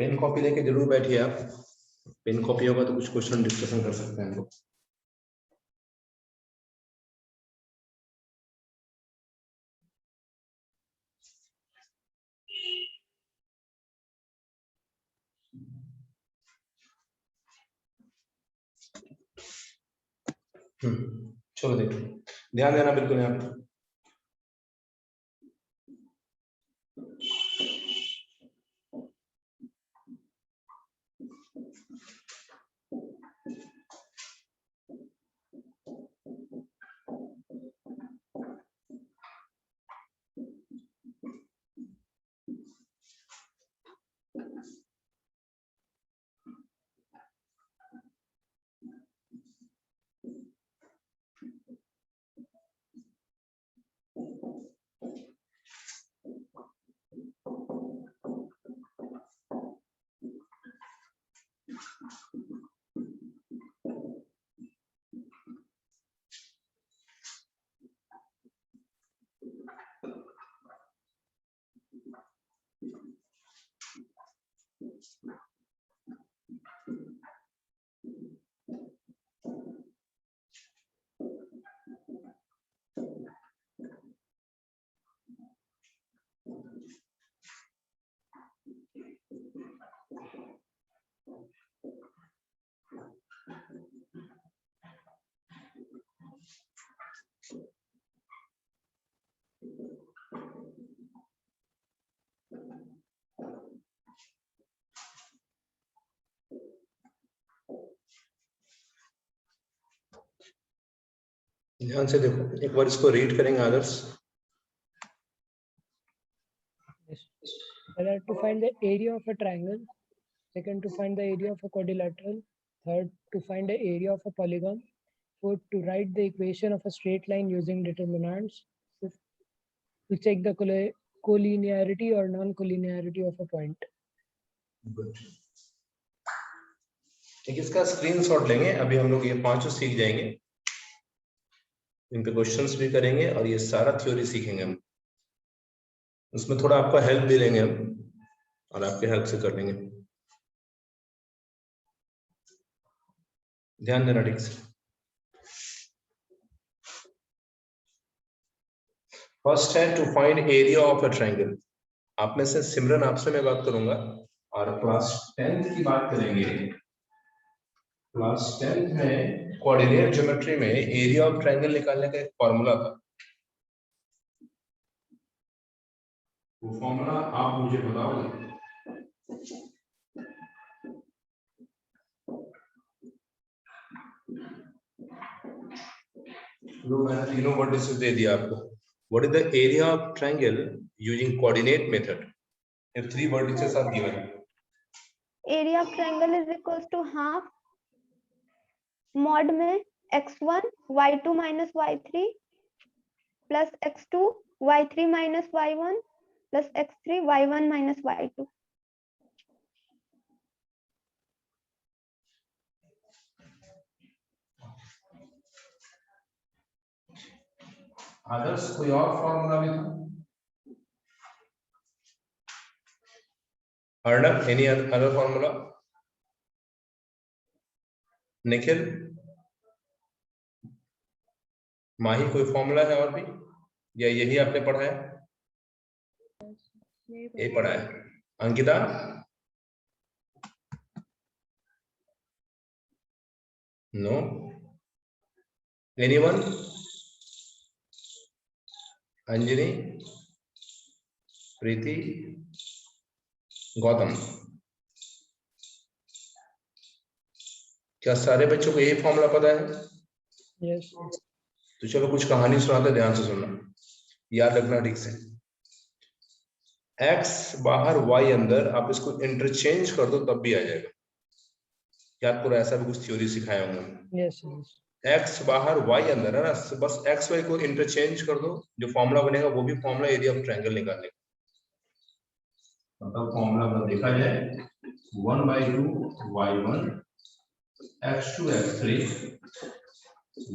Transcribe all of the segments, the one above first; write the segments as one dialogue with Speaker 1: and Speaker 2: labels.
Speaker 1: Pen copy लेके जरूर बैठिए आप। पेन कॉपी होगा तो कुछ क्वेश्चन डिस्कशन कर सकते हैं हम लोग। चलो देखो, ध्यान देना बिल्कुल यहाँ पे। ध्यान से देखो, एक बार इसको रीड करेंगे आदर्श।
Speaker 2: To find the area of a triangle, second to find the area of a quadrilateral, third to find the area of a polygon, fourth to write the equation of a straight line using determinants, fifth to check the collinearity or non-collinearity of a point.
Speaker 1: ठीक, इसका screenshot लेंगे। अभी हम लोग ये पांचों सीख जाएंगे, इन पे क्वेश्चंस भी करेंगे और ये सारा थ्योरी सीखेंगे हम। उसमें थोड़ा आपका हेल्प भी लेंगे हम और आपके हेल्प से कर लेंगे। ध्यान देना ठीक से। फर्स्ट है to find area of a triangle. आप में से सिमरन, आपसे मैं बात करूंगा और क्लास 10th की बात करेंगे। क्लास 10th में कोऑर्डिनेट ज्योमेट्री में एरिया ऑफ ट्रायंगल निकालने का एक फॉर्मूला था। वो फॉर्मूला आप मुझे बताओगे? मैंने तीनों वर्टिसेस दे दिया आपको। What is the area of triangle using coordinate method? If three vertices are given.
Speaker 3: Area of triangle is equals to half mod में x1 y2 minus y3 plus x2 y3 minus y1 plus x3 y1 minus y2.
Speaker 1: आदर्श कोई और formula भी था? Arnav, any other formula? Nikhil, Mahi, कोई formula है और भी या यही आपने पढ़ा है? यही पढ़ा है। अंकिता? नो? एनीवन? अंजलि, प्रीति, गौतम? क्या सारे बच्चों को यही फॉर्मूला पता है?
Speaker 2: Yes.
Speaker 1: तो चलो कुछ कहानी सुनाते, ध्यान से सुनना, याद रखना ठीक से। x बाहर y अंदर, आप इसको इंटरचेंज कर दो तब भी आ जाएगा। याद पूरा ऐसा भी कुछ थ्योरी सिखाया होंगे।
Speaker 2: Yes.
Speaker 1: x बाहर y अंदर है ना, बस x y को इंटरचेंज कर दो, जो फॉर्मूला बनेगा वो भी फॉर्मूला एरिया ऑफ ट्रायंगल निकालने का। मतलब फॉर्मूला अगर देखा जाए 1/2 y1 x2 x3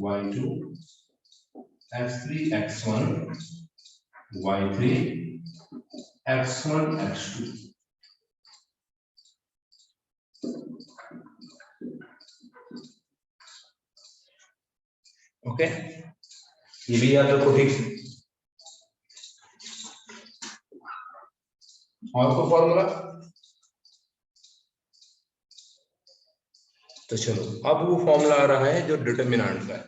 Speaker 1: y2 x3 x1 y3 x1 x2। Okay, ये भी याद रखो ठीक से। और कोई फॉर्मूला? तो चलो, अब वो फॉर्मूला आ रहा है जो डिटर्मिनेंट का है,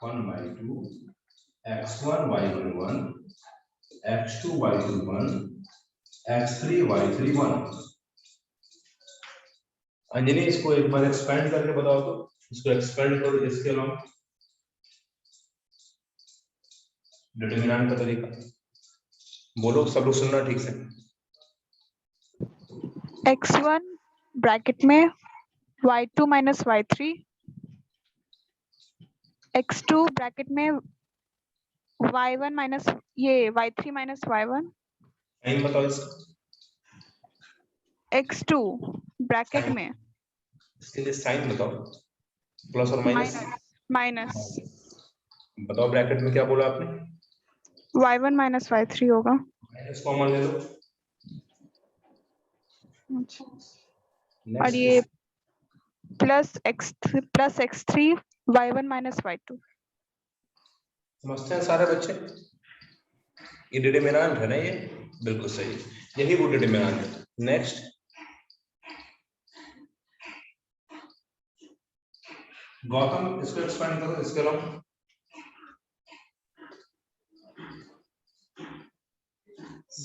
Speaker 1: 1/2 x1 y11 x2 y21 x3 y31। Anjani, इसको एक बार एक्सपेंड करके बताओ तो, इसको एक्सपेंड करो इसके अलावा डिटर्मिनेंट का तरीका बोलो, सब लोग सुनना ठीक से।
Speaker 4: x1 ब्रैकेट में y2 minus y3, x2 bracket में y1 माइनस ये y3 माइनस y1,
Speaker 1: साइन बताओ इसका।
Speaker 4: x2 ब्रैकेट में
Speaker 1: इसके लिए साइन बताओ, प्लस और माइनस।
Speaker 4: माइनस
Speaker 1: बताओ ब्रैकेट में क्या बोला आपने?
Speaker 4: y1 माइनस y3 होगा।
Speaker 1: माइनस कॉमन ले लो।
Speaker 4: और ये plus x3 y1 minus y2।
Speaker 1: समझते हैं सारे बच्चे? ये डिटर्मिनेंट है ना, ये बिल्कुल सही, यही वो डिटर्मिनेंट है। नेक्स्ट, गौतम इसको एक्सपेंड करो इसके अलावा।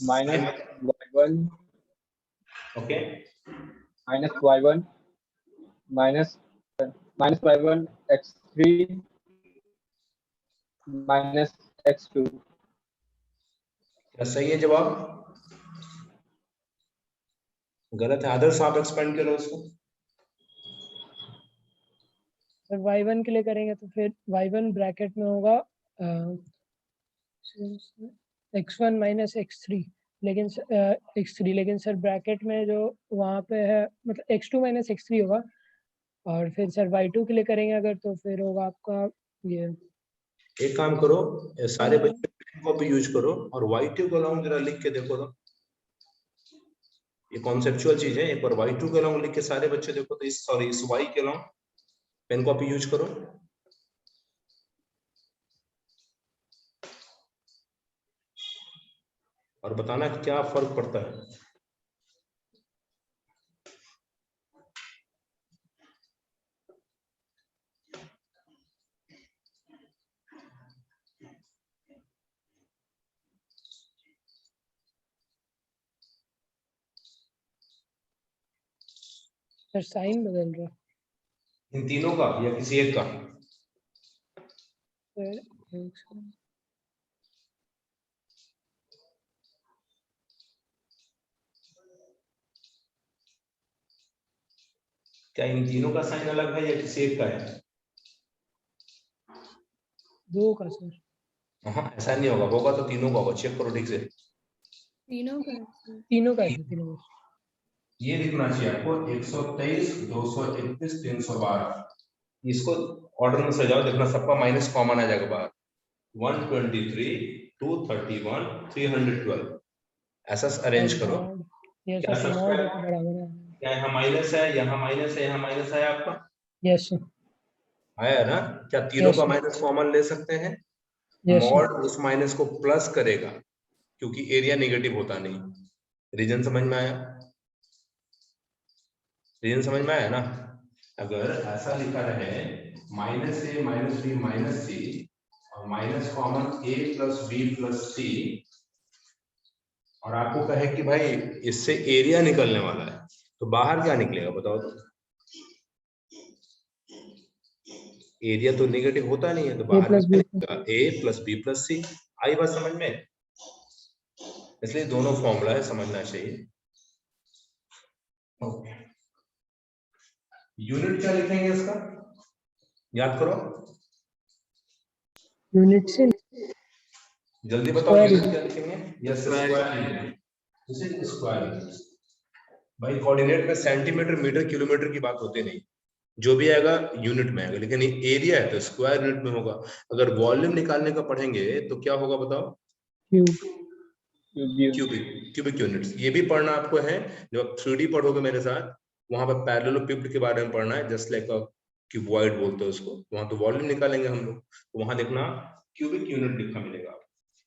Speaker 5: Minus y1
Speaker 1: okay,
Speaker 5: minus y1 minus y1 x3 minus x2।
Speaker 1: क्या सही है जवाब? गलत है, आदर्श आप एक्सपेंड करो इसको।
Speaker 2: सर y1 के लिए करेंगे तो फिर y1 ब्रैकेट में होगा x1 माइनस x3, लेकिन x3, लेकिन सर ब्रैकेट में जो वहाँ पे है मतलब x2 माइनस x3 होगा। और फिर सर y2 के लिए करेंगे अगर तो फिर होगा आपका ये।
Speaker 1: एक काम करो, ये सारे बच्चे कॉपी यूज करो और y2 को लॉन्ग जरा लिख के देखो तो, ये कॉन्सेप्चुअल चीज है। एक बार y2 के लॉन्ग लिख के सारे बच्चे देखो तो, इस सॉरी इस y के लॉन्ग पेन कॉपी यूज करो। और बताना क्या फर्क पड़ता है।
Speaker 2: सर साइन बदल रहा है
Speaker 1: इन तीनों का या किसी एक का?
Speaker 2: सर।
Speaker 1: क्या इन तीनों का साइन अलग है या किसी एक का है?
Speaker 2: दो का सर।
Speaker 1: हाँ, ऐसा नहीं होगा, होगा तो तीनों का होगा, चेक करो ठीक से।
Speaker 2: तीनों का है तीनों का।
Speaker 1: ये लिखना चाहिए आपको 123 231 312। इसको ऑर्डर में सजाओ, देखना सबका माइनस कॉमन आ जाएगा बाहर। 123 231 312 ऐसा अरेंज करो।
Speaker 2: यस
Speaker 1: क्या
Speaker 2: सर,
Speaker 1: सबका
Speaker 2: नॉट के बराबर है।
Speaker 1: क्या यहाँ माइनस है, यहाँ माइनस है, यहाँ माइनस है आपका?
Speaker 2: Yes sir.
Speaker 1: आया ना? क्या तीनों
Speaker 2: Yes,
Speaker 1: का
Speaker 2: sir.
Speaker 1: माइनस कॉमन ले सकते हैं?
Speaker 2: Yes, sir.
Speaker 1: मॉड उस माइनस को प्लस करेगा क्योंकि एरिया नेगेटिव होता नहीं। रीजन समझ में आया? रीजन समझ में आया ना? अगर ऐसा लिखा रहे माइनस ए माइनस बी माइनस सी और minus common A plus B plus सी, और आपको कहे कि भाई इससे एरिया निकलने वाला है, तो बाहर क्या निकलेगा बताओ तो? एरिया तो नेगेटिव होता नहीं है, तो बाहर ए प्लस बी प्लस सी। आई बात समझ में? इसलिए दोनों फॉर्मूला है, समझना चाहिए। ओके, यूनिट क्या लिखेंगे इसका? याद करो,
Speaker 2: यूनिट से
Speaker 1: जल्दी बताओ, यूनिट क्या लिखेंगे? Yes, square. भाई कोऑर्डिनेट में सेंटीमीटर मीटर किलोमीटर की बात होती नहीं, जो भी आएगा यूनिट में आएगा, लेकिन एरिया है तो स्क्वायर यूनिट में होगा। अगर वॉल्यूम निकालने का पढ़ेंगे तो क्या होगा बताओ? Cubic units. ये भी पढ़ना आपको है, जब आप 3D पढ़ोगे मेरे साथ वहां पर पैरेललोपिड के बारे में पढ़ना है, जस्ट लाइक अ क्यूबॉइड बोलते हैं उसको। वहां तो वॉल्यूम निकालेंगे हम लोग, तो वहां देखना क्यूबिक यूनिट लिखा मिलेगा।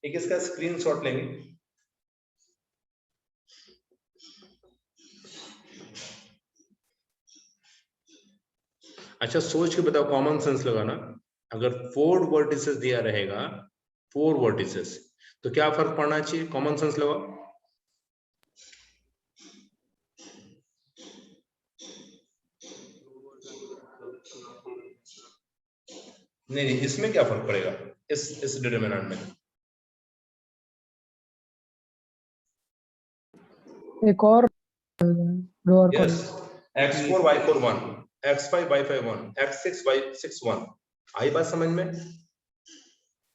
Speaker 1: एक इसका स्क्रीनशॉट लेंगे। अच्छा सोच के बताओ, कॉमन सेंस लगाना, अगर 4 वर्टिसेस दिया रहेगा, 4 वर्टिसेस, तो क्या फर्क पड़ना चाहिए? कॉमन सेंस लगाओ। नहीं, इसमें क्या फर्क पड़ेगा, इस डिटरमिनेंट में?
Speaker 2: एक और रो और
Speaker 1: yes, x4 y4 1, x5 y5 1, x6 y6 1। आई बात समझ में?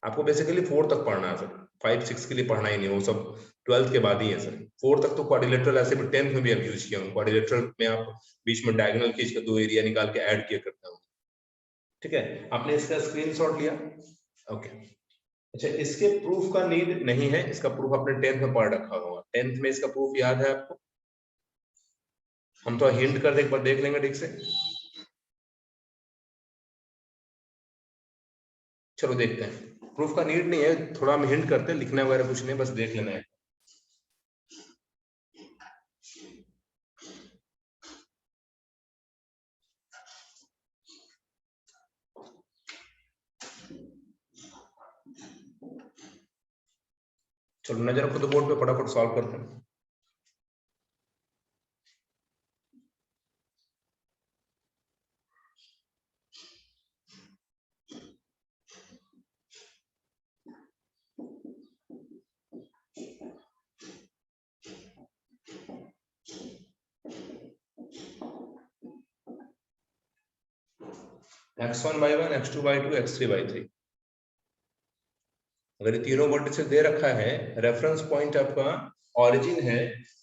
Speaker 1: आपको बेसिकली 4 तक पढ़ना है सर, 5 6 के लिए पढ़ना ही नहीं, वो सब 12th के बाद ही है सर। 4 तक तो क्वाड्रिलेटरल ऐसे भी 10th में भी अब यूज किया हूं। क्वाड्रिलेटरल में आप बीच में डायगोनल खींच के 2 एरिया निकाल के ऐड किया करता हूं। ठीक है, आपने इसका स्क्रीनशॉट लिया, ओके। अच्छा, इसके प्रूफ का नीड नहीं है, इसका प्रूफ आपने 10th में पढ़ रखा होगा। 10th में इसका प्रूफ याद है आपको? हम तो हिंट कर दे, एक बार देख लेंगे ठीक से। चलो देखते हैं, प्रूफ का नीड नहीं है, थोड़ा हम हिंट करते हैं, लिखना वगैरह कुछ नहीं, बस देख लेना है। चलो नजर रखो तो बोर्ड पे, फटाफट सॉल्व करते हैं। x1 y1, x2 y2, x3 y3। अगर ये तीनों वर्टिसेस दे रखा है, रेफरेंस पॉइंट आपका ओरिजिन है,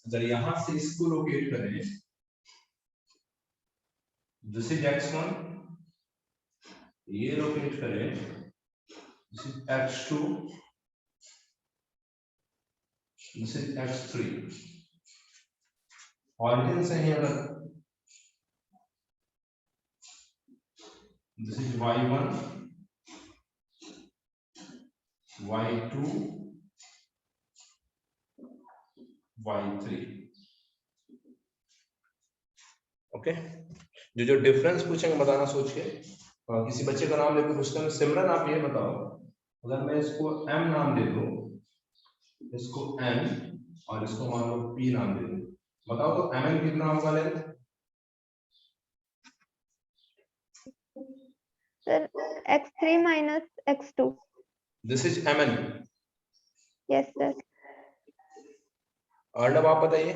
Speaker 1: अगर यहां से इसको लोकेट करें, दिस इज x1, ये लोकेट करें, this is x2, this is x3। Origin से ही अगर this is y1, y2, y3। Okay, जो डिफरेंस पूछेंगे बताना सोच के। किसी बच्चे का नाम लेके पूछते हैं, सिमरन आप ये बताओ, अगर मैं इसको m नाम दे दूं, इसको n और इसको मान लो p नाम दे दूं, बताओ तो mn कितना होगा length?
Speaker 3: Sir, x3 minus x2.
Speaker 1: This is mn।
Speaker 3: Yes, sir.
Speaker 1: Arnav आप बताइए।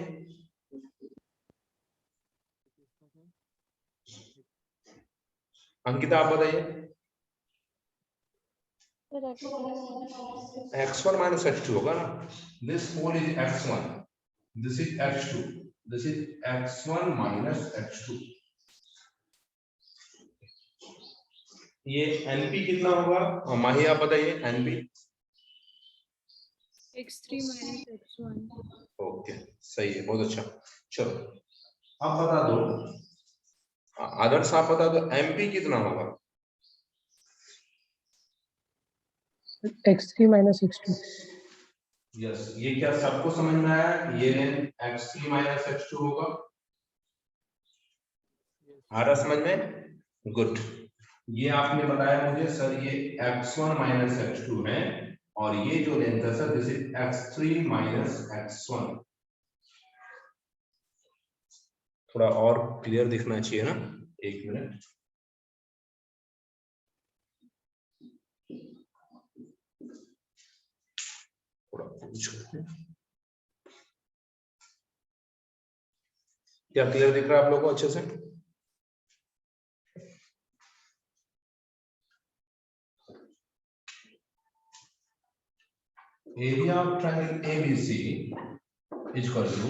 Speaker 1: अंकिता आप बताइए। x1 minus x2 होगा ना, this whole is x1, this is x2, this is x1 minus x2। ये np कितना होगा माही आप बताइए, np?
Speaker 2: x3 minus x1।
Speaker 1: Okay, सही है, बहुत अच्छा। चलो आप बता दो, आदर्श आप बता दो एमपी कितना होगा?
Speaker 2: x3 minus x2।
Speaker 1: यस, ये क्या सबको समझ में आया? ये x3 minus x2 होगा, आ रहा समझ में? गुड। ये आपने बताया मुझे सर, ये x1 minus x2 है, और ये जो लेंथ है sir, this is x3 minus x1। थोड़ा और क्लियर दिखना चाहिए ना, एक मिनट। थोड़ा कुछ क्या क्लियर दिख रहा है आप लोगों को अच्छे से? Area of triangle ABC is equal to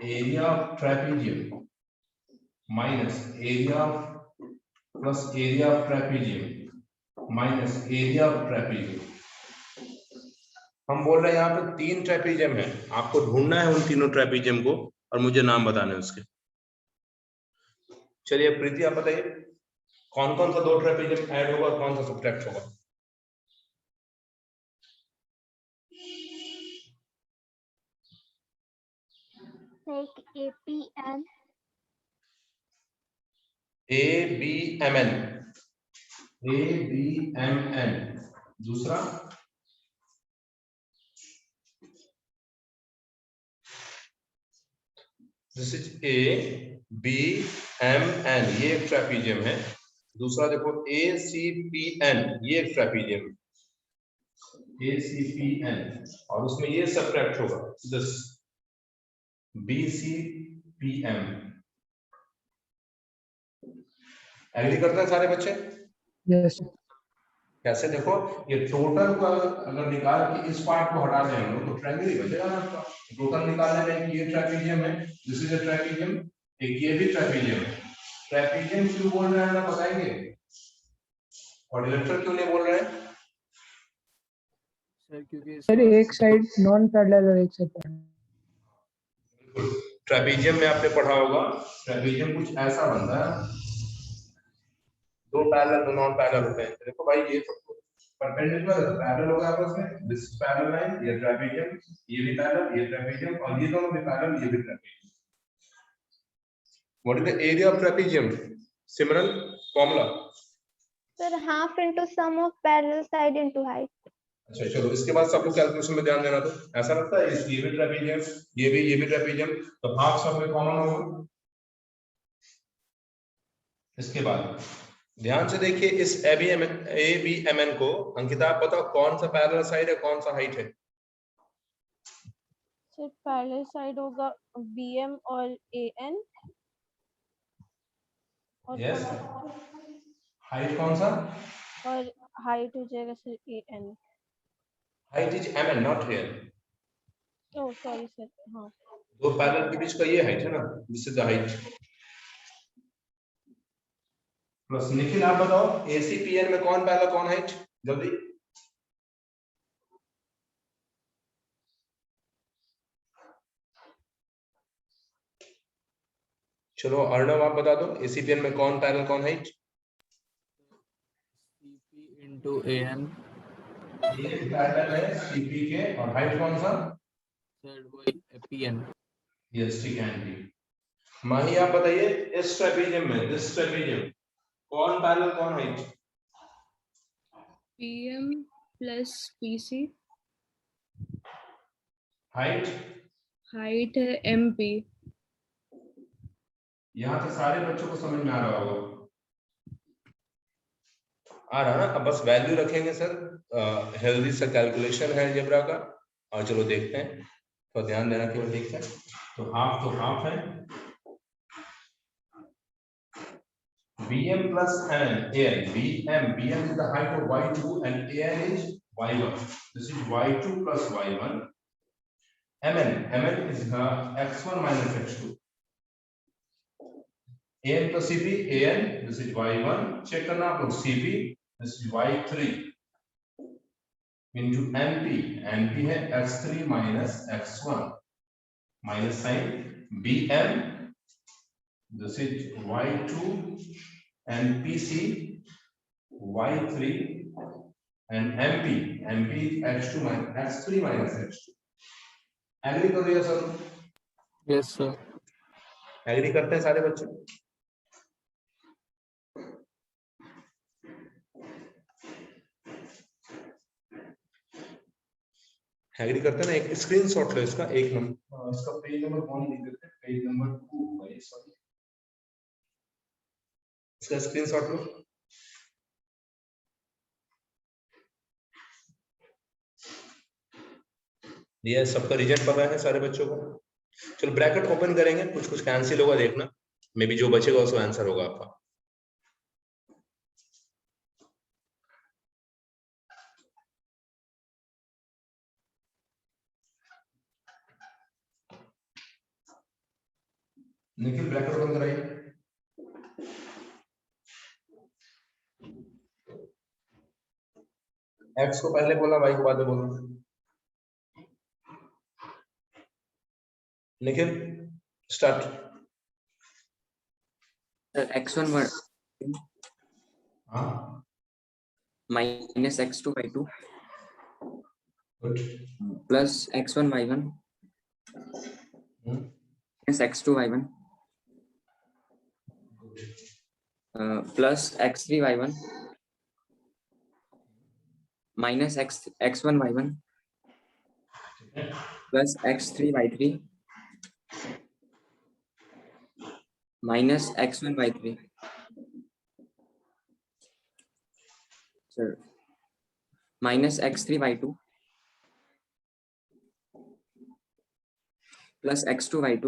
Speaker 1: area of trapezium minus area of plus area of trapezium minus area of trapezium। हम बोल रहे हैं यहाँ पे 3 ट्रेपेजियम है, आपको ढूंढना है उन तीनों ट्रेपेजियम को और मुझे नाम बताने उसके। चलिए प्रीति आप बताइए कौन कौन सा 2 ट्रेपेजियम ऐड होगा और कौन सा सब्ट्रैक्ट होगा?
Speaker 3: एक APN
Speaker 1: ABMN ABMN दूसरा दिस इज ABMN ये एक ट्रेपेजियम है। दूसरा देखो ACPN ये एक ट्रेपेजियम है ACPN और उसमें ये सब्ट्रैक्ट होगा दिस BCPM। एग्री करते हैं सारे बच्चे?
Speaker 2: Yes.
Speaker 1: कैसे? देखो ये टोटल को अगर निकाल के इस पार्ट को हटा दें हम लोग तो ट्रायंगल ही बचेगा ना आपका। टोटल निकालने में एक ये ट्रेपेजियम है, दिस इज अ ट्रेपेजियम, एक ये भी ट्रेपेजियम है। ट्रेपेजियम क्यों बोल रहे हैं ना बताएंगे? क्वाड्रिलेटरल क्यों नहीं बोल रहे हैं?
Speaker 6: सर क्योंकि
Speaker 2: सर एक साइड नॉन पैरेलल और एक साइड पैरेलल।
Speaker 1: ट्रेपेजियम में आपने पढ़ा होगा, ट्रेपेजियम कुछ ऐसा बनता है, 2 पैरेलल 2 नॉन पैरेलल होते हैं। देखो भाई ये सब परपेंडिकुलर पैरेलल होगा आपस में, दिस पैरेलल लाइन, ये ट्रेपेजियम, ये भी पैरेलल, ये ट्रेपेजियम और ये दोनों भी पैरेलल, ये भी trapezium. What is the area of trapezium? Simran formula.
Speaker 3: sir half into sum of parallel side into height.
Speaker 1: अच्छा चलो इसके बाद सब लोग कैलकुलेशन में ध्यान देना। तो ऐसा लगता है ये भी ट्रेपेजियम, ये भी ट्रेपेजियम, तो हाफ सब में कॉमन होगा। इसके बाद ध्यान से देखिए इस ABMN को, अंकिता आप बताओ कौन सा पैरेलल साइड है, कौन सा हाइट है?
Speaker 7: सर पैरेलल साइड होगा BM और AN और
Speaker 1: यस, हाइट कौन सा?
Speaker 7: और हाइट हो जाएगा sir AN।
Speaker 1: Height is MN not real.
Speaker 7: Oh sorry sir, हाँ
Speaker 1: 2 पैरेलल के बीच का ये हाइट है ना, this is the height. Plus Nikhil आप बताओ ACPN में कौन पैरेलल कौन हाइट, जल्दी। चलो अर्णव आप बता दो ACPN में कौन पैरेलल कौन हाइट?
Speaker 6: CP into AN।
Speaker 1: ये पैरेलल है CP के और हाइट कौन सा?
Speaker 6: सर वो PN।
Speaker 1: यस ठीक है। माही आप बताइए इस ट्रेपेजियम में, दिस ट्रेपेजियम कौन पैरेलल कौन height?
Speaker 8: PM plus PC।
Speaker 1: Height
Speaker 8: height है MP।
Speaker 1: यहाँ से सारे बच्चों को समझ में आ रहा होगा, आ रहा ना? अब बस वैल्यू रखेंगे सर, हेल्दी सा कैलकुलेशन है अलजेब्रा का। और चलो देखते हैं, तो ध्यान देना केवल ठीक है। तो हाफ है BM plus AN, BM is the height of Y2 and AN is Y1. This is Y2 plus Y1. MN is X1 minus X2. AN plus CP, AN, this is Y1. Check करना आप लोग CP, this is Y3 into MP है X3 minus X1 minus sign BM, this is Y2 and PC Y3 and MP X2 minus X3 minus X2. Agree कर दिया sir?
Speaker 6: Yes sir.
Speaker 1: Agree करते हैं सारे बच्चे? एग्री करते हैं ना? एक स्क्रीनशॉट लो इसका, एक नंबर इसका पेज नंबर कौन लिख देते हैं, पेज नंबर 2 भाई सॉरी, इसका स्क्रीनशॉट लो। ये सबका रिजल्ट पता है सारे बच्चों को? चलो ब्रैकेट ओपन करेंगे, कुछ कैंसिल होगा देखना, मे बी जो बचेगा उसका आंसर होगा आपका। निखिल ब्रैकेट ओपन कराइए। एक्स को पहले बोला, वाई को बाद में बोला। निखिल स्टार्ट।
Speaker 9: x1
Speaker 1: हाँ
Speaker 9: minus x2 y2
Speaker 1: good
Speaker 9: plus x1 y1 minus x2 y1 plus x3 y1 minus x1 y1 plus x3 y3 minus x1 y3 sir minus x3 y2 plus x2 y2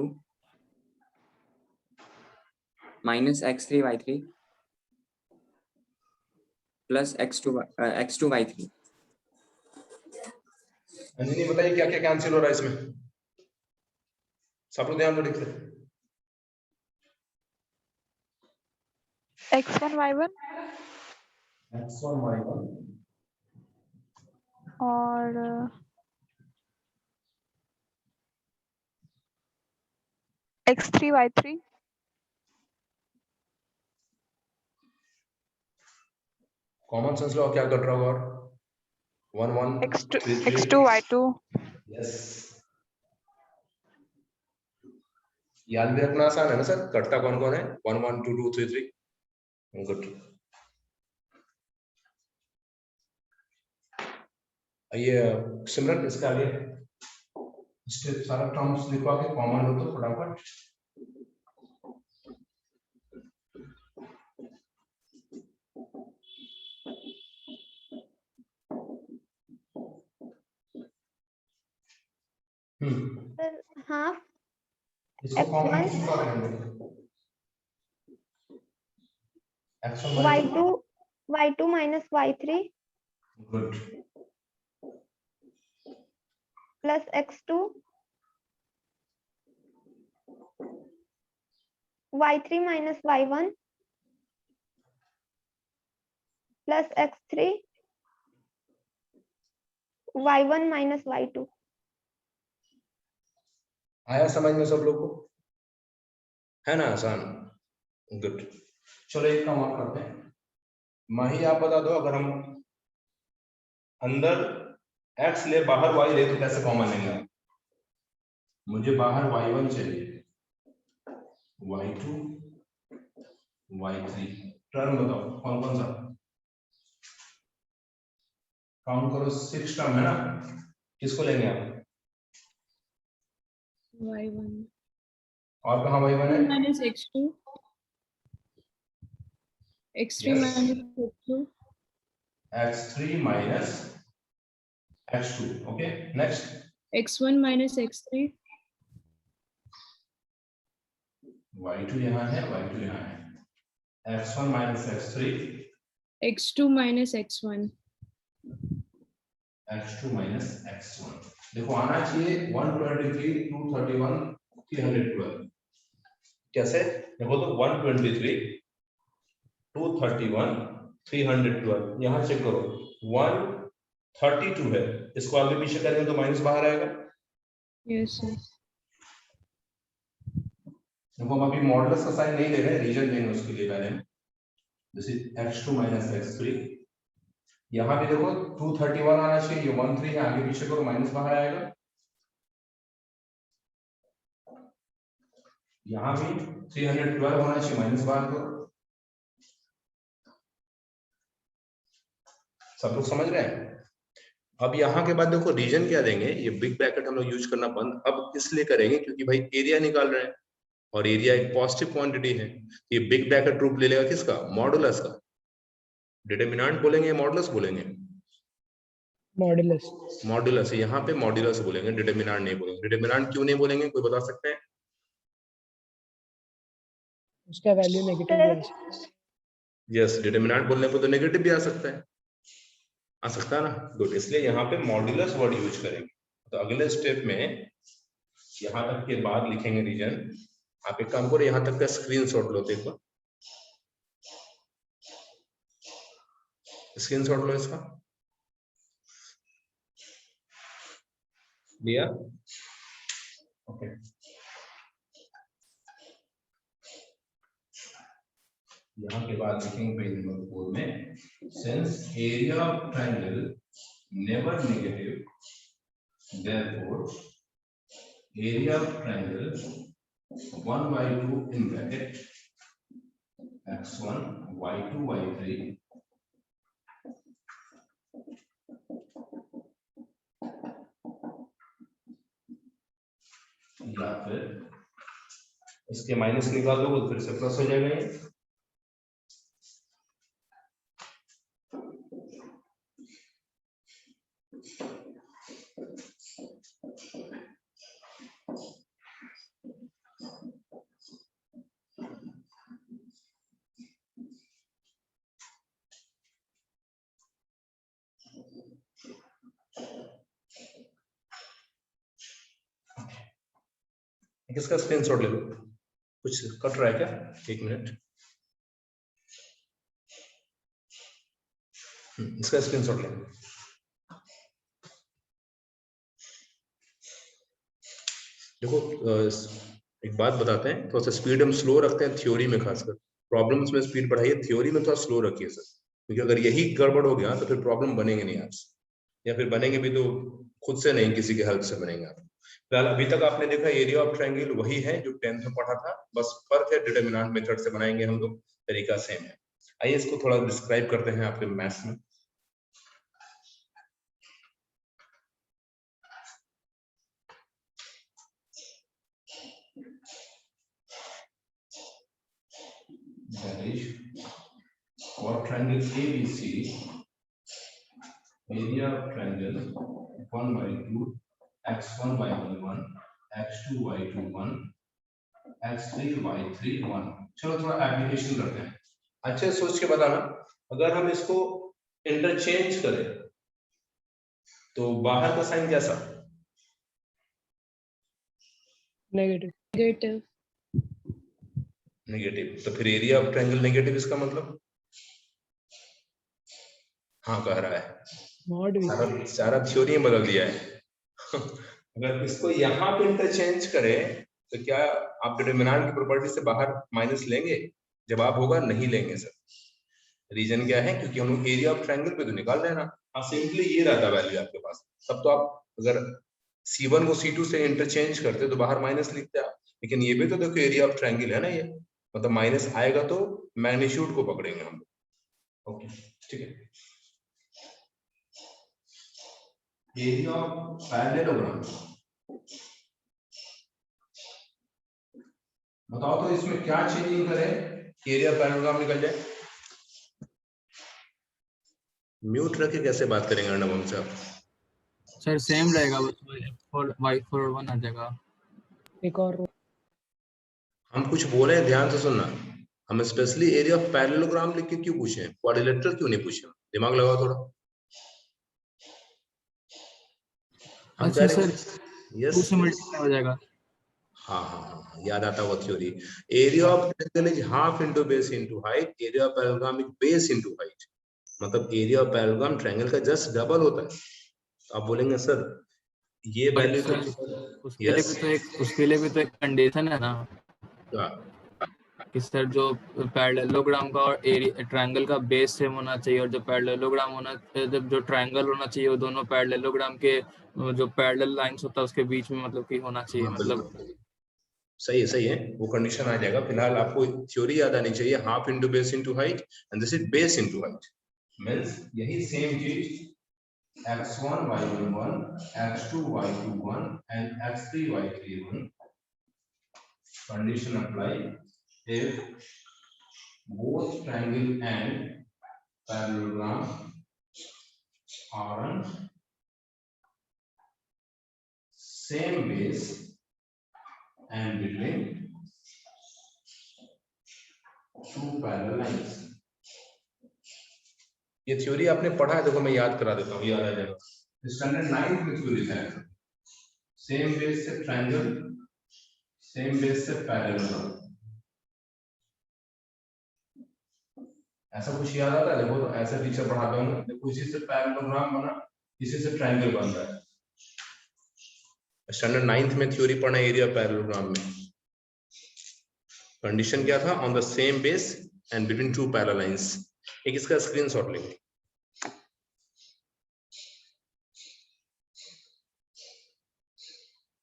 Speaker 9: minus x3 y3 plus x2 y3
Speaker 1: Anjani बताइए क्या क्या cancel हो रहा है इसमें, सब लोग ध्यान दो लिख ले।
Speaker 4: x1 y1
Speaker 1: x1 y1
Speaker 4: और x3 y3
Speaker 1: कॉमन सेंस लो क्या कट रहा होगा, और 1 1 3 3
Speaker 4: x2 y2
Speaker 1: यस, याद भी रखना आसान है ना सर, कटता कौन कौन है, 1 1 2 2 3 3 गुड। ये सिमरन इसके आगे इसके सारा टर्म्स लिखवा के कॉमन हो तो फटाफट।
Speaker 3: Sir, half
Speaker 1: इसको कॉमन
Speaker 3: x1
Speaker 1: किसका करेंगे, x1
Speaker 3: y2 minus y3
Speaker 1: good
Speaker 3: plus x2 y3 minus y1 plus x3 y1 minus y2।
Speaker 1: आया समझ में सब लोग को, है ना आसान, गुड। चलो एक काम और करते हैं, माही आप बता दो अगर हम अंदर x ले बाहर y ले तो कैसे कॉमन लेंगे, मुझे बाहर y1 चाहिए, y2 y3 टर्म बताओ कौन कौन सा, काउंट करो 6 टर्म है ना, किसको लेंगे आप,
Speaker 8: y1
Speaker 1: और कहाँ y1 है,
Speaker 8: minus x2 x3
Speaker 1: Yes.
Speaker 8: minus x2
Speaker 1: x3 minus x2 okay next
Speaker 8: x1 minus x3
Speaker 1: y2 यहाँ है y2 यहाँ है, x1 minus x3
Speaker 8: x2 minus x1
Speaker 1: x2 minus x1, देखो आना चाहिए 123 231 312, कैसे देखो तो 123 231 312, यहाँ चेक करो 132 है, इसको आगे पीछे करेंगे तो माइनस बाहर आएगा,
Speaker 8: yes sir
Speaker 1: देखो हम अभी मॉडुलस का साइन नहीं ले रहे हैं, रीजन लेंगे उसके लिए पहले, जैसे x2 minus x3, यहाँ भी देखो 231 आना चाहिए, ये 13 है, आगे पीछे करो माइनस बाहर आएगा, यहाँ भी 312 होना चाहिए, माइनस बाहर करो, सब लोग समझ रहे हैं। अब यहाँ के बाद देखो रीजन क्या देंगे, ये बिग ब्रैकेट हम लोग यूज करना बंद अब इसलिए करेंगे क्योंकि भाई एरिया निकाल रहे हैं और एरिया एक पॉजिटिव क्वांटिटी है, ये बिग ब्रैकेट रूप ले लेगा किसका, मॉडुलस का, डिटरमिनेंट बोलेंगे मॉडुलस बोलेंगे,
Speaker 2: मॉडुलस
Speaker 1: मॉडुलस, यहाँ पे मॉडुलस बोलेंगे, डिटरमिनेंट नहीं बोलेंगे, डिटरमिनेंट क्यों नहीं बोलेंगे कोई बता सकते हैं,
Speaker 2: उसका वैल्यू नेगेटिव भी आ सकता है।
Speaker 1: यस डिटरमिनेंट बोलने पर तो नेगेटिव भी आ सकता है, आ सकता है ना, गुड, इसलिए यहाँ पे मॉडुलस वर्ड यूज करेंगे। तो अगले स्टेप में यहाँ तक के बाद लिखेंगे रीजन, आप एक काम करो यहाँ तक का स्क्रीनशॉट लो, देखो स्क्रीनशॉट लो इसका, लिया ओके यहाँ के बाद लिखेंगे पेज नंबर 4 में, since area of triangle never negative, therefore area of triangle 1 by 2 in bracket x1 y2 y3 या फिर इसके माइनस निकाल दो तो फिर से प्लस हो जाएगा ये। किसका स्क्रीनशॉट ले लो, कुछ कट रहा है क्या? 1 मिनट, इसका स्क्रीनशॉट ले लो। देखो एक बात बताते हैं, थोड़ा सा स्पीड हम स्लो रखते हैं थ्योरी में, खासकर प्रॉब्लम्स में स्पीड बढ़ाइए, थ्योरी में थोड़ा स्लो रखिए सर, क्योंकि अगर यही गड़बड़ हो गया तो फिर प्रॉब्लम बनेंगे नहीं आपसे, या फिर बनेंगे भी तो खुद से नहीं, किसी के हेल्प से बनेंगे आप। फिलहाल अभी तक आपने देखा एरिया ऑफ ट्रायंगल वही है जो 10th में पढ़ा था, बस फर्क है डिटरमिनेंट मेथड से बनाएंगे हम लोग, तरीका सेम है। आइए इसको थोड़ा डिस्क्राइब करते हैं आपके मैथ्स में। That is, for triangle ABC, area of triangle 1 by 2, x1 y1 1, x2 y2 1, x3 y3 1। चलो थोड़ा एप्लीकेशन करते हैं, अच्छे सोच के बताना। अगर हम इसको इंटरचेंज करें तो बाहर का साइन कैसा?
Speaker 2: नेगेटिव।
Speaker 8: Negative.
Speaker 1: नेगेटिव, तो फिर एरिया ऑफ ट्रायंगल नेगेटिव, इसका मतलब हाँ कह रहा है,
Speaker 2: मॉड भी
Speaker 1: सारा थ्योरी में बदल दिया है। अगर इसको यहाँ पे इंटरचेंज करें तो क्या आप डिटरमिनेंट की प्रॉपर्टी से बाहर माइनस लेंगे? जवाब होगा नहीं लेंगे सर। रीजन क्या है? क्योंकि हम लोग एरिया ऑफ ट्रायंगल पे तो निकाल रहे हैं ना, हाँ सिंपली ये रहता वैल्यू आपके पास। तब तो आप अगर C1 को C2 से इंटरचेंज करते तो बाहर माइनस लिखते आप, लेकिन ये भी तो देखो एरिया ऑफ ट्रायंगल है ना, ये मतलब माइनस आएगा तो मैग्नीट्यूड को पकड़ेंगे हम लोग। ओके ठीक है। एरिया ऑफ पैरेललोग्राम बताओ तो इसमें क्या चेंजिंग करें कि एरिया पैरेललोग्राम निकल जाए? म्यूट रख के कैसे बात करेंगे अर्णव हमसे आप?
Speaker 6: सर सेम रहेगा, बस y4 1 आ जाएगा।
Speaker 2: एक और
Speaker 1: हम कुछ बोले हैं, ध्यान से सुनना। हम स्पेशली एरिया ऑफ पैरेललोग्राम लिख के क्यों पूछे, क्वाड्रिलेटरल क्यों नहीं पूछे? दिमाग लगाओ थोड़ा। हम
Speaker 6: अच्छा
Speaker 1: कह रहे
Speaker 6: सर,
Speaker 1: यस
Speaker 6: 2 से मल्टीप्लाई हो जाएगा।
Speaker 1: हाँ हाँ हाँ, याद आता वो theory. Area of triangle is half into base into height, area of parallelogram is base into height, मतलब एरिया ऑफ पैरेललोग्राम ट्रायंगल का जस्ट डबल होता है। तो आप बोलेंगे सर ये
Speaker 6: बट
Speaker 1: वैल्यू
Speaker 6: सर
Speaker 1: तो
Speaker 6: उसके लिए भी तो एक कंडीशन है ना कि सर जो पैरेललोग्राम का और एरिया ट्रायंगल का बेस सेम होना चाहिए, और जो पैरेललोग्राम होना, जब जो ट्रायंगल होना चाहिए वो दोनों पैरेललोग्राम के जो पैरेलल लाइंस होता है उसके बीच में मतलब कि होना चाहिए, मतलब
Speaker 1: सही है, वो कंडीशन आ जाएगा। फिलहाल आपको थ्योरी याद आनी चाहिए, half into base into height and this is base into height, means यही सेम चीज x1 y1 1, x2 y2 1 and x3 y3 1 condition apply if both triangle and parallelogram are on same base and between two parallel lines। ये theory आपने पढ़ा है, देखो मैं याद करा देता हूँ, याद आ जाएगा। स्टैंडर्ड 9th में थ्योरी था, सेम बेस से ट्रायंगल, सेम बेस से पैरेललोग्राम, ऐसा कुछ याद आता है? देखो ऐसा टीचर पढ़ाते होंगे, देखो इसी से पैरेललोग्राम बना, इसी से ट्रायंगल बन रहा है। स्टैंडर्ड 9th में थ्योरी पढ़ा एरिया पैरेललोग्राम में। कंडीशन क्या था? On the same base and between two parallel lines. एक इसका स्क्रीनशॉट लेंगे।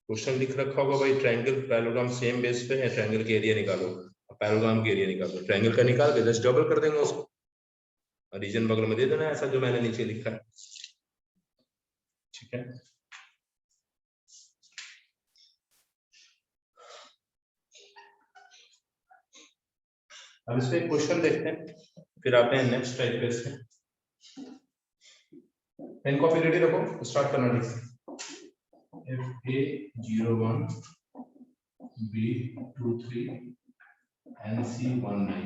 Speaker 1: क्वेश्चन लिख रखा होगा भाई ट्रायंगल पैरेललोग्राम सेम बेस पे है, ट्रायंगल के एरिया निकालो, पैरेललोग्राम के एरिया निकालो। ट्रायंगल का निकाल के जस्ट डबल कर देंगे उसको, रीजन बगल में दे देना ऐसा जो मैंने नीचे लिखा है, ठीक है। अब इसमें एक क्वेश्चन देखते हैं, फिर आते हैं नेक्स्ट टाइप पे से। पेन कॉपी रेडी रखो, स्टार्ट करना ठीक से। FA01 B23 NC19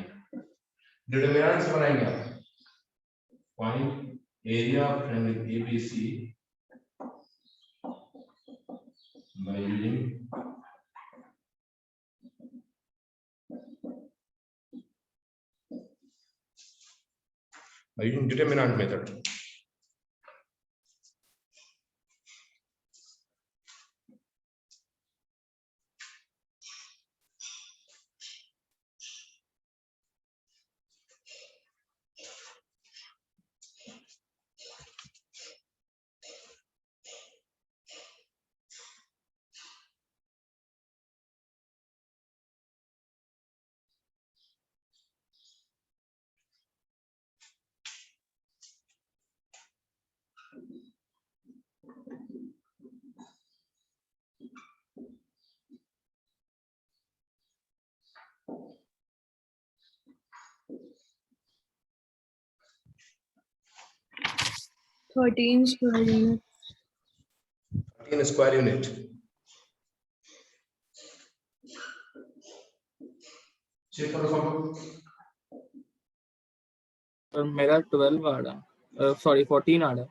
Speaker 1: डिटरमिनेंट से बनाएंगे आप। Find area of triangle ABC by using determinant method.
Speaker 8: Thirteen square unit.
Speaker 1: 13 square unit. Check करो सब लोग।
Speaker 6: और मेरा 12 आ रहा, सॉरी 14 आ रहा,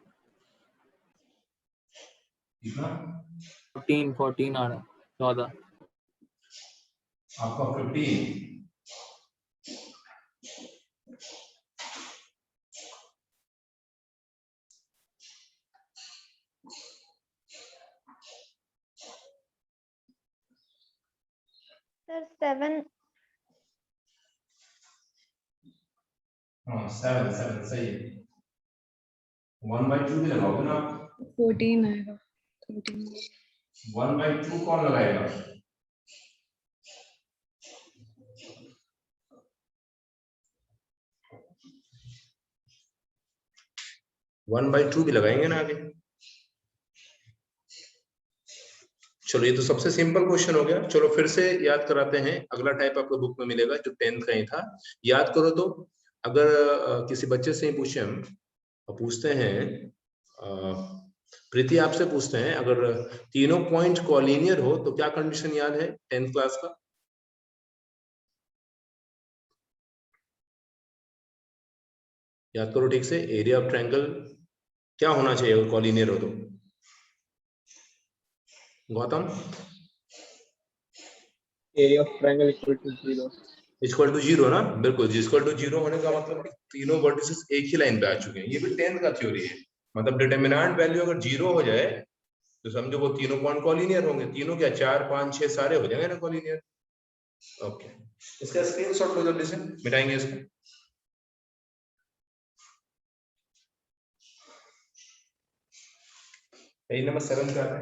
Speaker 1: कितना?
Speaker 6: 14 आ रहा, 14।
Speaker 1: आपका 15।
Speaker 3: सर 7
Speaker 1: हाँ 7 सही है। 1/2 भी लगाओगे ना आप?
Speaker 8: 14 आएगा। 13
Speaker 1: 1/2 कौन लगाएगा? वन बाई टू भी लगाएंगे ना आगे। चलो ये तो सबसे सिंपल क्वेश्चन हो गया। चलो फिर से याद कराते हैं, अगला टाइप आपको बुक में मिलेगा जो 10th का ही था। याद करो तो अगर किसी बच्चे से ही पूछे हम, पूछते हैं प्रीति आपसे पूछते हैं अगर तीनों पॉइंट कॉलिनियर हो तो क्या कंडीशन याद है 10th क्लास का? याद करो ठीक से, एरिया ऑफ ट्रायंगल क्या होना चाहिए अगर कॉलिनियर हो तो? Gautam,
Speaker 5: area of triangle equal to 0।
Speaker 1: Equal to 0 ना, बिल्कुल। इक्वल टू 0 होने का मतलब कि तीनों वर्टिसेस एक ही लाइन पे आ चुके हैं। ये भी 10th का थ्योरी है। मतलब डिटरमिनेंट वैल्यू अगर 0 हो जाए तो समझो वो तीनों पॉइंट कॉलिनियर होंगे। तीनों क्या 4 5 6 सारे हो जाएंगे ना कॉलिनियर। ओके, इसका स्क्रीनशॉट लो जल्दी से, मिटाएंगे इसको। पेज नंबर 7 का है।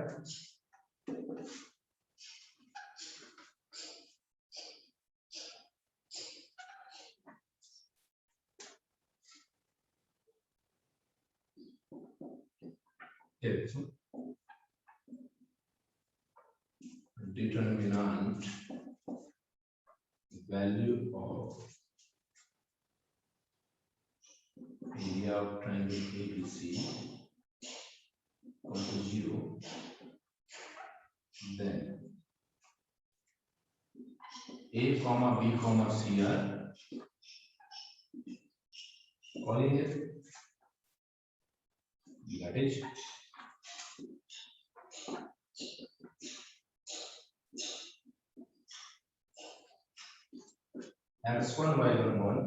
Speaker 1: Determinant value of area of triangle ABC equal to 0, then A comma B comma C are collinear. That is x1 y1 1,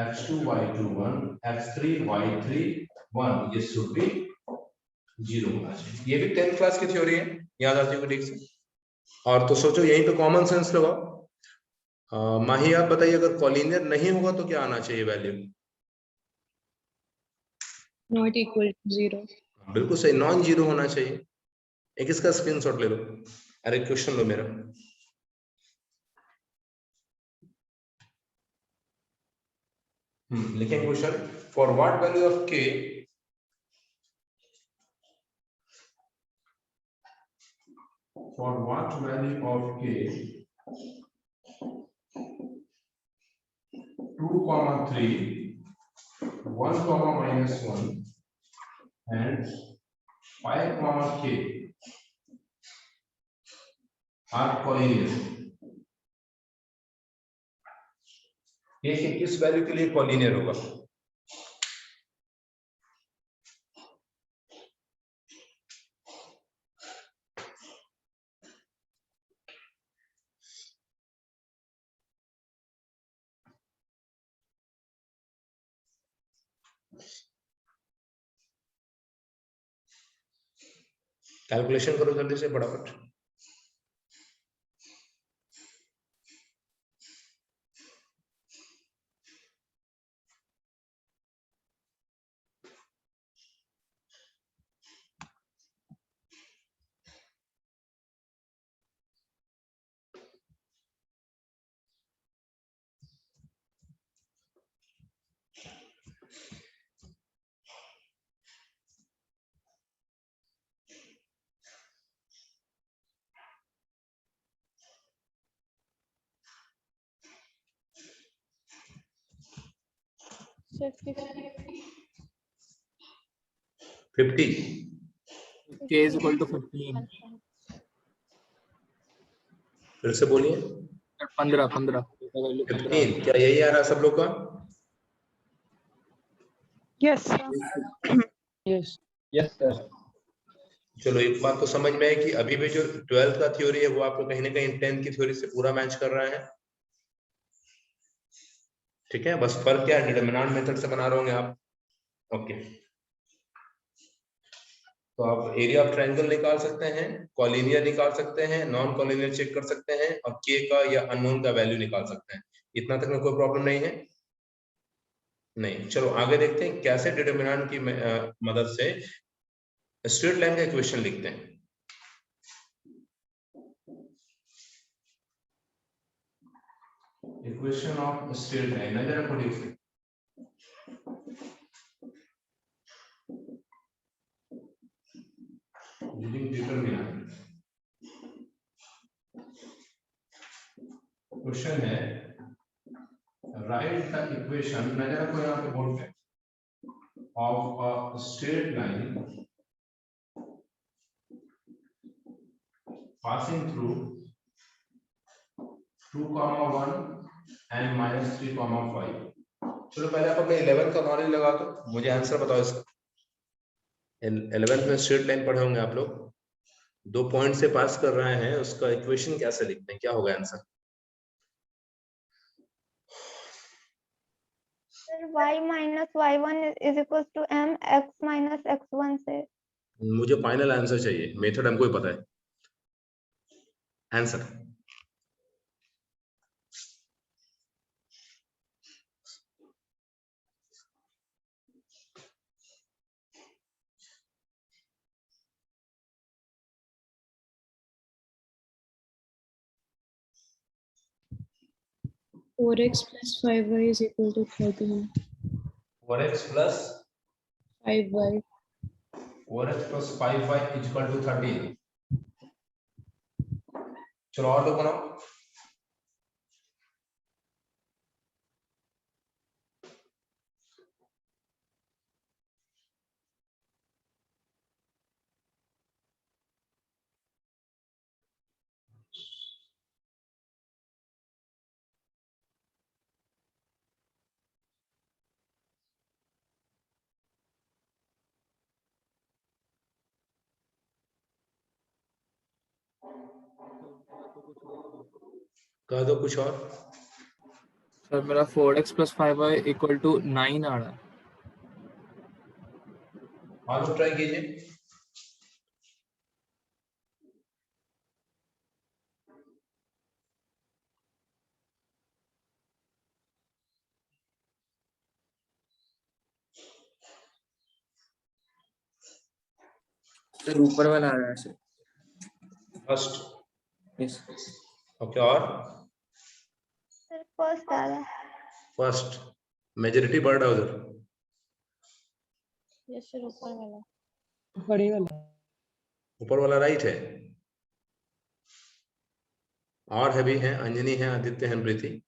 Speaker 1: x2 y2 1, x3 y3 1, ये शुड भी 0 होना चाहिए। ये भी 10th क्लास की थ्योरी है, याद आती होगी ठीक से। और तो सोचो यहीं पे कॉमन सेंस लगाओ। माही आप बताइए, अगर कॉलिनियर नहीं होगा तो क्या आना चाहिए वैल्यू?
Speaker 8: Not equal to 0.
Speaker 1: बिल्कुल सही, नॉन जीरो होना चाहिए। एक इसका स्क्रीनशॉट ले लो, अरे क्वेश्चन लो मेरा। लिखेंगे question, for what value of k for what value of k 2, 3, 1, -1 and 5, k are collinear। k के किस वैल्यू के लिए कॉलिनियर होगा? कैलकुलेशन करो जल्दी से फटाफट।
Speaker 7: Sir,
Speaker 1: 50
Speaker 6: k is equal to 15।
Speaker 1: फिर से बोलिए।
Speaker 6: 15 15 वैल्यू
Speaker 1: 15, क्या यही आ रहा है सब लोग का?
Speaker 4: Yes.
Speaker 2: Yes.
Speaker 5: Yes, sir.
Speaker 1: चलो एक बात तो समझ में है कि अभी भी जो 12th का थ्योरी है वो आपको कहीं ना कहीं 10th की थ्योरी से पूरा मैच कर रहा है। ठीक है, बस फर्क क्या है, डिटरमिनेंट मेथड से बना रहे होंगे आप। ओके, तो आप एरिया ऑफ ट्रायंगल निकाल सकते हैं, कॉलिनियर निकाल सकते हैं, नॉन कॉलिनियर चेक कर सकते हैं और के का या अननोन का वैल्यू निकाल सकते हैं। इतना तक में कोई प्रॉब्लम नहीं है? नहीं। चलो आगे देखते हैं कैसे डिटरमिनेंट की मदद से स्ट्रेट लाइन का इक्वेशन लिखते हैं। इक्वेशन ऑफ स्ट्रेट लाइन नजर रखो ठीक से। Using determinant. क्वेश्चन है राइट द इक्वेशन, नजर रखो यहाँ पे बोर्ड पे, of a straight line passing through 2, 1 and -3, 5। चलो पहले आप अपने 11 का नॉलेज लगा दो, मुझे आंसर बताओ इसका। 11th में स्ट्रेट लाइन पढ़े होंगे आप लोग, 2 पॉइंट से पास कर रहे हैं, उसका इक्वेशन कैसे लिखते हैं, क्या होगा answer?
Speaker 3: y minus y1 is equals to m x minus x1 से।
Speaker 1: मुझे फाइनल आंसर चाहिए, मेथड हमको ही पता है। Answer
Speaker 8: Four x plus 5y is equal to 13.
Speaker 1: 4x plus
Speaker 8: 5y.
Speaker 1: 4x plus 5y is equal to 13। चलो और लोग बनाओ। कह दो कुछ और।
Speaker 6: सर मेरा 4x plus 5y equal to 9 आ रहा है।
Speaker 1: और लोग ट्राई कीजिए।
Speaker 9: सर ऊपर वाला आ रहा है सर।
Speaker 1: फर्स्ट।
Speaker 9: यस।
Speaker 1: ओके, और
Speaker 3: सर फर्स्ट आ रहा है।
Speaker 1: फर्स्ट मेजॉरिटी वर्ड है उधर।
Speaker 7: यस सर ऊपर वाला।
Speaker 2: बड़ी वाला।
Speaker 1: ऊपर वाला राइट है। और है भी है, अंजनी है, आदित्य है, प्रीति।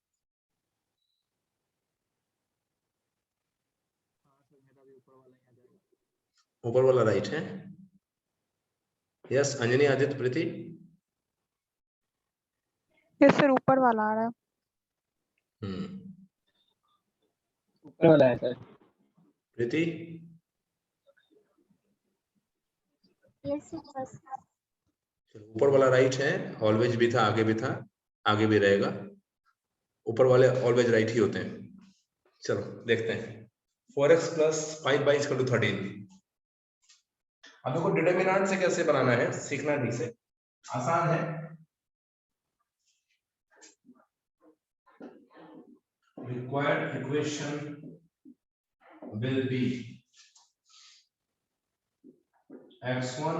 Speaker 1: ऊपर वाला राइट है। Yes, Anjani, Aditya, Preeti.
Speaker 4: Yes sir ऊपर वाला आ रहा है।
Speaker 5: ऊपर वाला है sir.
Speaker 1: Preeti.
Speaker 7: Yes sir first.
Speaker 1: चलो, ऊपर वाला राइट है, ऑलवेज भी था, आगे भी था, आगे भी रहेगा। ऊपर वाले ऑलवेज राइट ही होते हैं। चलो देखते हैं। 4x + 5y = 13। अब देखो डिटरमिनेंट से कैसे बनाना है, सीखना ठीक से। आसान है। Required equation will be x1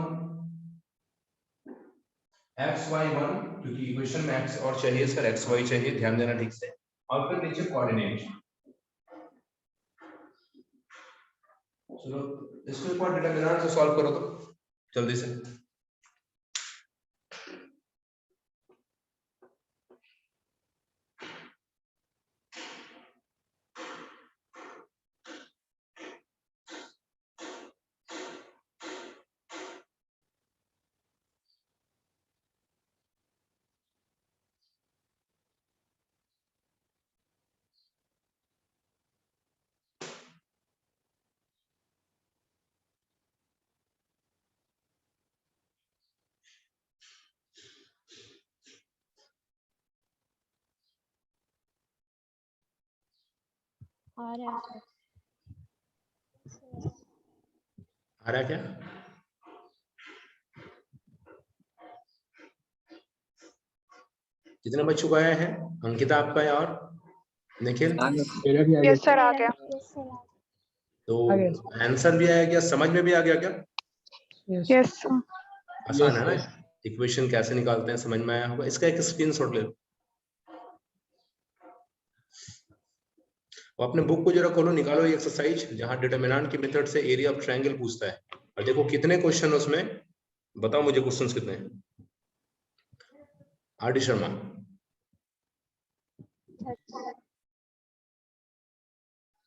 Speaker 1: xy1, क्योंकि इक्वेशन में x और चाहिए सर, xy चाहिए, ध्यान देना ठीक से। और फिर नीचे कोऑर्डिनेट। चलो इसको एक बार डिटरमिनेंट से सॉल्व करो तो जल्दी से।
Speaker 7: आ रहा है सर।
Speaker 1: आ रहा है क्या? कितने बच्चों का आया है? अंकिता आपका है, और निखिल?
Speaker 5: मेरा भी आ गया।
Speaker 4: यस सर आ गया।
Speaker 7: Yes sir.
Speaker 1: तो
Speaker 2: आ गया।
Speaker 1: आंसर भी आया क्या, समझ में भी आ गया क्या?
Speaker 2: यस।
Speaker 4: Yes sir.
Speaker 1: आसान है ना? इक्वेशन कैसे निकालते हैं समझ में आया होगा। इसका एक स्क्रीनशॉट ले लो। और अपने बुक को जरा खोलो, निकालो ये एक्सरसाइज जहां डिटरमिनेंट के मेथड से एरिया ऑफ ट्रायंगल पूछता है। और देखो कितने क्वेश्चन उसमें, बताओ मुझे क्वेश्चंस कितने हैं। R D Sharma.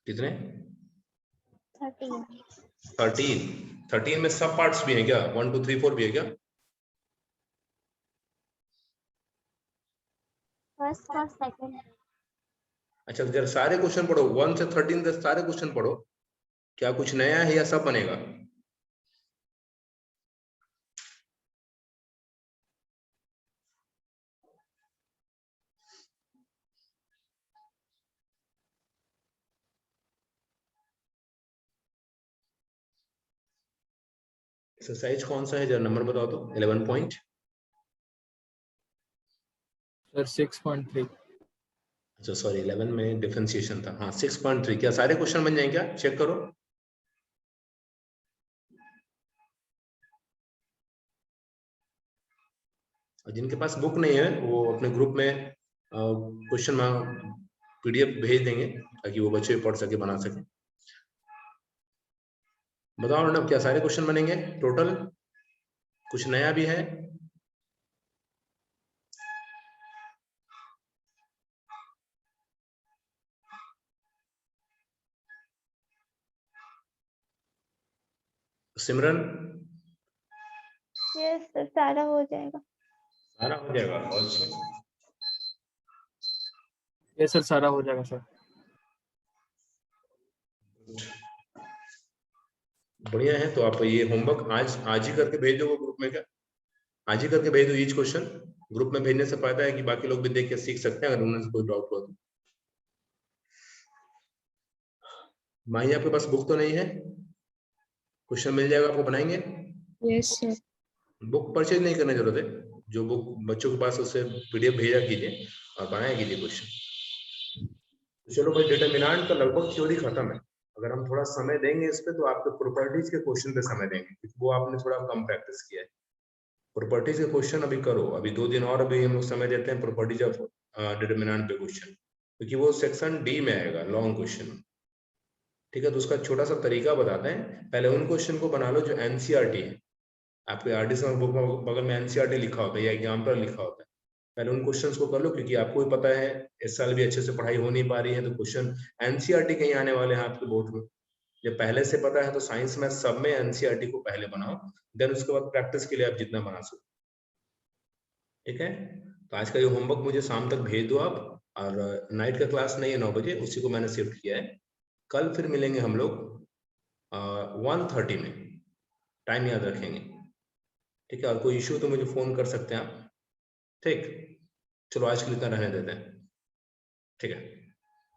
Speaker 1: कितने?
Speaker 7: 13।
Speaker 1: 13 में सब पार्ट्स भी हैं क्या? 1 2 3 4 भी है क्या?
Speaker 7: फर्स्ट और सेकंड।
Speaker 1: अच्छा जरा सारे क्वेश्चन पढ़ो, 1 से 13 तक सारे क्वेश्चन पढ़ो। क्या कुछ नया है या सब बनेगा? एक्सरसाइज कौन सा है जरा नंबर बताओ तो। 11 पॉइंट
Speaker 6: सर 6.3।
Speaker 1: अच्छा सॉरी, 11 में डिफरेंशिएशन था। हाँ 6.3। क्या सारे क्वेश्चन बन जाएंगे क्या? चेक करो। और जिनके पास बुक नहीं है वो अपने ग्रुप में क्वेश्चन PDF भेज देंगे ताकि वो बच्चे पढ़ सके, बना सके। बताओ मैडम, क्या सारे क्वेश्चन बनेंगे टोटल? कुछ नया भी है? सिमरन?
Speaker 3: यस सर सारा हो जाएगा।
Speaker 1: सारा हो जाएगा। अच्छा
Speaker 6: ये सर सारा हो जाएगा सर।
Speaker 1: बढ़िया है। तो आप ये होमवर्क आज ही करके भेज दो ग्रुप में। क्या आज ही करके भेज दो ईच क्वेश्चन। ग्रुप में भेजने से फायदा है कि बाकी लोग भी देख के सीख सकते हैं अगर उन्हें कोई डाउट हो तो। माही आपके पास बुक तो नहीं है? क्वेश्चन मिल जाएगा आपको, बनाएंगे?
Speaker 8: Yes sir.
Speaker 1: बुक परचेज नहीं करने जरूरत है। जो बुक बच्चों के पास उससे PDF भेजा कीजिए और बनाया कीजिए क्वेश्चन। चलो भाई डिटरमिनेंट का लगभग थ्योरी खत्म है। अगर हम थोड़ा समय देंगे इस पे तो आपके प्रॉपर्टीज के क्वेश्चन पे समय देंगे, क्योंकि वो आपने थोड़ा कम प्रैक्टिस किया है। प्रॉपर्टीज के क्वेश्चन अभी करो, अभी 2 दिन और अभी हम लोग समय देते हैं प्रॉपर्टीज ऑफ डिटरमिनेंट पे क्वेश्चन, क्योंकि वो सेक्शन डी में आएगा, लॉन्ग क्वेश्चन। ठीक है, तो उसका छोटा सा तरीका बताते हैं। पहले उन क्वेश्चन को बना लो जो एनसीईआरटी है, आपके आरडीएस बुक में बगल में एनसीईआरटी लिखा होता है या एग्जाम्पल लिखा होता है। पहले उन क्वेश्चंस को कर लो, क्योंकि आपको भी पता है इस साल भी अच्छे से पढ़ाई हो नहीं पा रही है, तो क्वेश्चन एनसीईआरटी कहीं आने वाले हैं आपके बोर्ड में। जब पहले से पता है तो साइंस में सब में एनसीईआरटी को पहले बनाओ, देन उसके बाद प्रैक्टिस के लिए आप जितना बना सको। ठीक है, तो आज का ये होमवर्क मुझे शाम तक भेज दो आप, और नाइट का क्लास नहीं है 9 बजे, उसी को मैंने शिफ्ट किया है। कल फिर मिलेंगे हम लोग 1:30 में, टाइम याद रखेंगे। ठीक है, और कोई इश्यू तो मुझे फोन कर सकते हैं आप। ठीक, चलो आज के लिए इतना रहने देते हैं। ठीक है।